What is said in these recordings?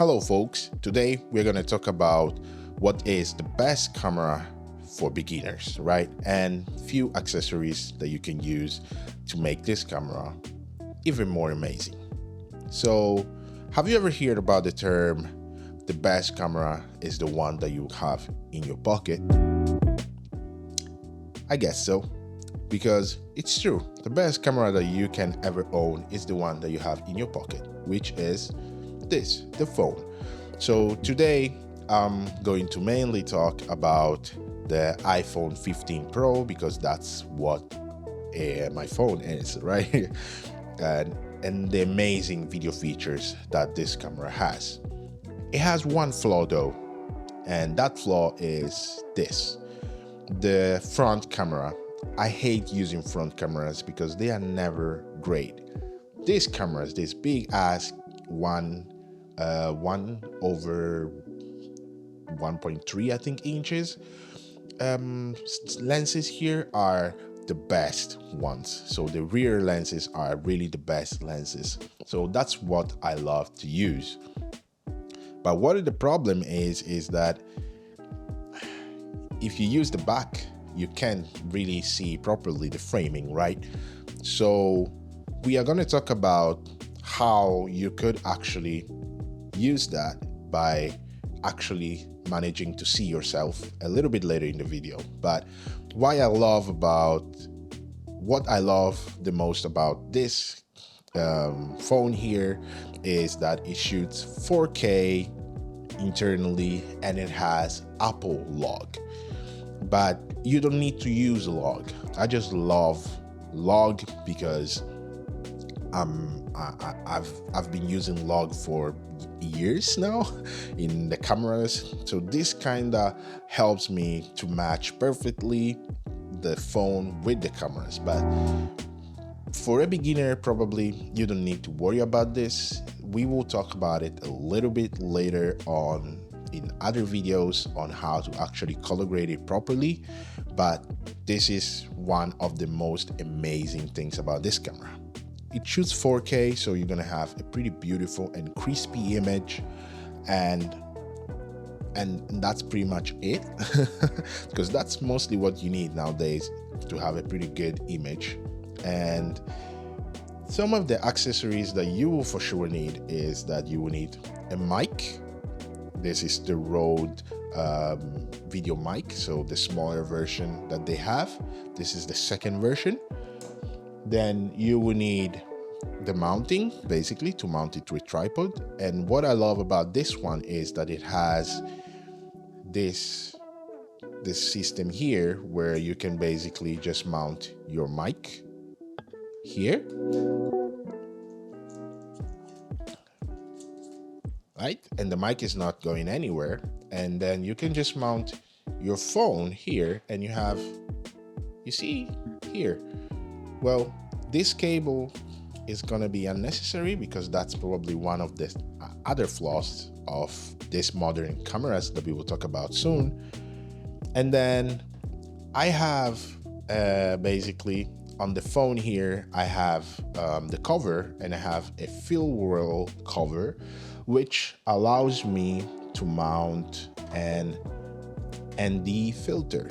Hello folks, today we're going to talk about what is the best camera for beginners, right? And few accessories that you can use to make this camera even more amazing. So, have you ever heard about the term the best camera is the one that you have in your pocket? I guess so, because it's true. The best camera that you can ever own is the one that you have in your pocket, which is the phone. So today I'm going to mainly talk about the iPhone 15 Pro because that's what my phone is, right? and the amazing video features that this camera has. It has one flaw though, and that flaw is the front camera. I hate using front cameras because they are never great. These cameras, this big ass 1/1.3 I think inches lenses here are the best ones. So the rear lenses are really the best lenses. So that's what I love to use. But what the problem is that if you use the back, you can't really see properly the framing, right? So we are going to talk about how you could actually use that by actually managing to see yourself a little bit later in the video. But what I love the most about this phone here is that it shoots 4K internally and it has Apple log. But you don't need to use log. I just love log because I've been using log for years now in the cameras. So this kind of helps me to match perfectly the phone with the cameras. But for a beginner, probably you don't need to worry about this. We will talk about it a little bit later on in other videos on how to actually color grade it properly. But this is one of the most amazing things about this camera. It shoots 4K, so you're gonna have a pretty beautiful and crispy image, and that's pretty much it, because that's mostly what you need nowadays to have a pretty good image. And some of the accessories that you will for sure need is that you will need a mic. This is the Rode video mic, so the smaller version that they have. This is the second version. Then you will need the mounting, basically, to mount it to a tripod. And what I love about this one is that it has this system here where you can basically just mount your mic here, right? And the mic is not going anywhere. And then you can just mount your phone here, and you see here. Well, this cable is gonna be unnecessary because that's probably one of the other flaws of these modern cameras that we will talk about soon. And then I have basically on the phone here, I have the cover, and I have a fill roll cover, which allows me to mount an ND filter.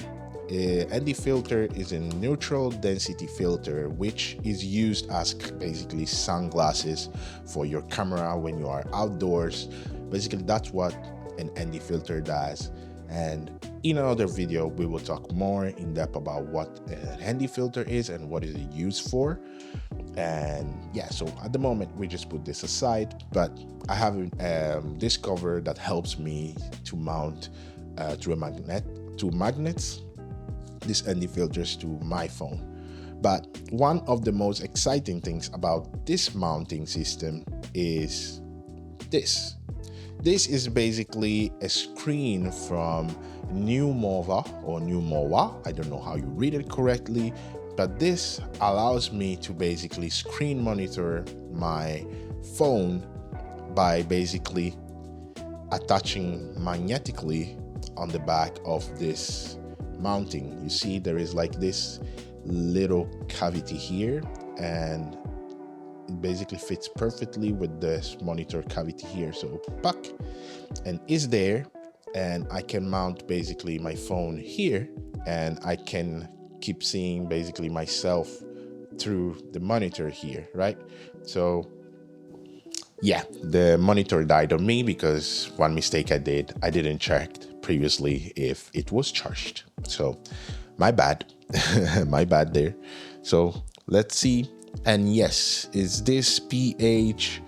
ND filter is a neutral density filter, which is used as basically sunglasses for your camera when you are outdoors. Basically, that's what an ND filter does. And in another video, we will talk more in depth about what an ND filter is and what is it used for. And yeah, so at the moment, we just put this aside, but I have this cover that helps me to mount through magnets, these ND filters to my phone. But one of the most exciting things about this mounting system is this. This is basically a screen from Numova or Numowa. I don't know how you read it correctly, but this allows me to basically screen monitor my phone by basically attaching magnetically on the back of this mounting. You see there is like this little cavity here, and it basically fits perfectly with this monitor cavity here. So puck, and is there, and I can mount basically my phone here, and I can keep seeing basically myself through the monitor here, right? So yeah, the monitor died on me because one mistake I didn't check previously if it was charged. So my bad, my bad there. So let's see. And yes, is this PH01?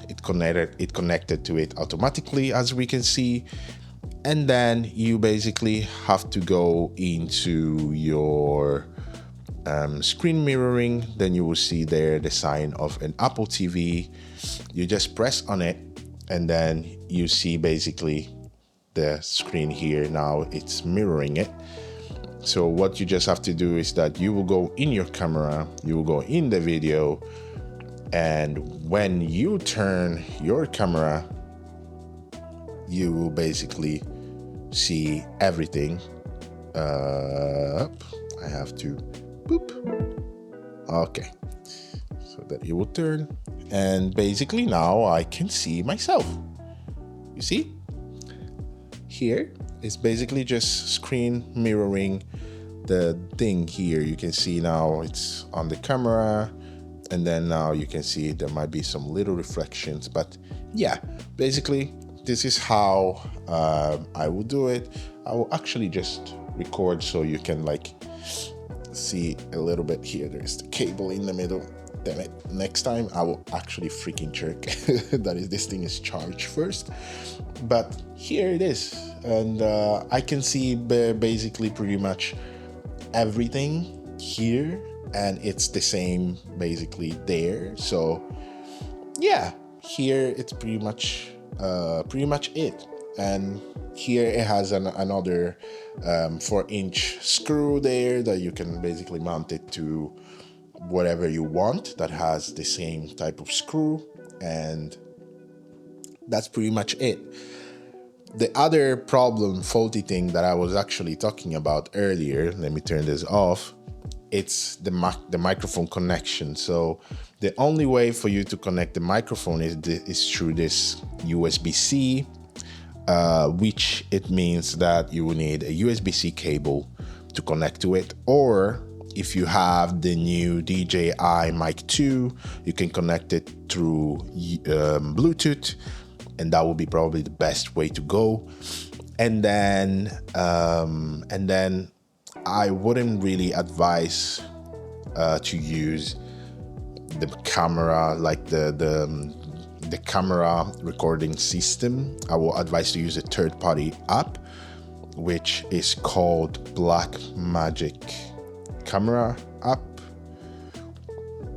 It connected to it automatically, as we can see. And then you basically have to go into your screen mirroring. Then you will see there the sign of an Apple TV. You just press on it, and then you see basically the screen here. Now it's mirroring it. So what you just have to do is that you will go in your camera, you will go in the video, and when you turn your camera, you will basically see everything. I have to boop. Okay, so that it will turn, and basically now I can see myself. You see? Here is basically just screen mirroring the thing here. You can see now it's on the camera, and then now you can see there might be some little reflections, but yeah, basically this is how I will do it. I will actually just record so you can like see a little bit here. There's the cable in the middle. Damn it, next time I will actually freaking check that this thing is charged first. But here it is, and I can see basically pretty much everything here, and it's the same basically there. So yeah, here it's pretty much it. And here it has another 4-inch screw there that you can basically mount it to whatever you want that has the same type of screw, and that's pretty much it. The other faulty thing that I was actually talking about earlier, let me turn this off, it's the microphone connection. So the only way for you to connect the microphone is through this USB-C, which it means that you will need a USB-C cable to connect to it, or if you have the new DJI Mic 2, you can connect it through Bluetooth, and that will be probably the best way to go. And then I wouldn't really advise to use the camera, like the camera recording system. I will advise to use a third-party app, which is called Blackmagic Camera app.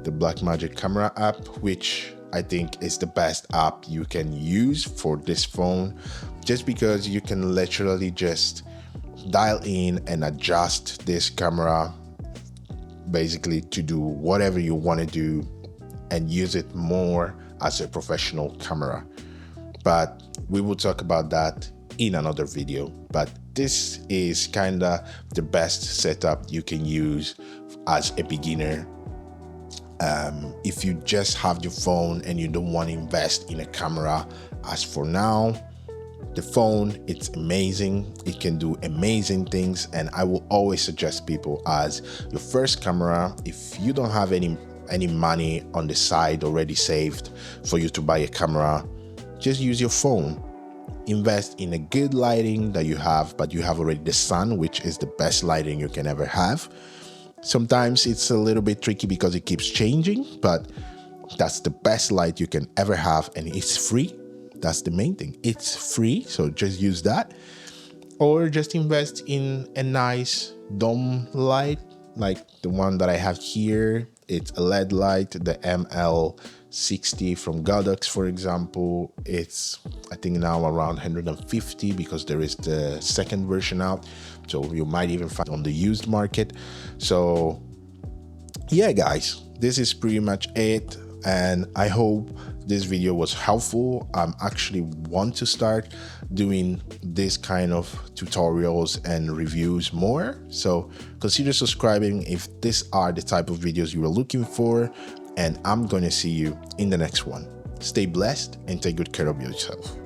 The Blackmagic Camera app, which I think is the best app you can use for this phone, just because you can literally just dial in and adjust this camera basically to do whatever you want to do and use it more as a professional camera. But we will talk about that in another video. But this is kind of the best setup you can use as a beginner. If you just have your phone and you don't want to invest in a camera, as for now, the phone, it's amazing. It can do amazing things, and I will always suggest people as your first camera, if you don't have any money on the side already saved for you to buy a camera, just use your phone. Invest in a good lighting that you have, but you have already the sun, which is the best lighting you can ever have. Sometimes it's a little bit tricky because it keeps changing, but that's the best light you can ever have, and it's free. That's the main thing. It's free, so just use that. Or just invest in a nice dome light, like the one that I have here. It's a LED light, the ML60 from Godox, for example. It's, I think, now around 150 because there is the second version out. So you might even find it on the used market. So yeah, guys, this is pretty much it. And I hope this video was helpful. Actually want to start doing this kind of tutorials and reviews more, so consider subscribing if these are the type of videos you are looking for, and I'm going to see you in the next one. Stay blessed and take good care of yourself.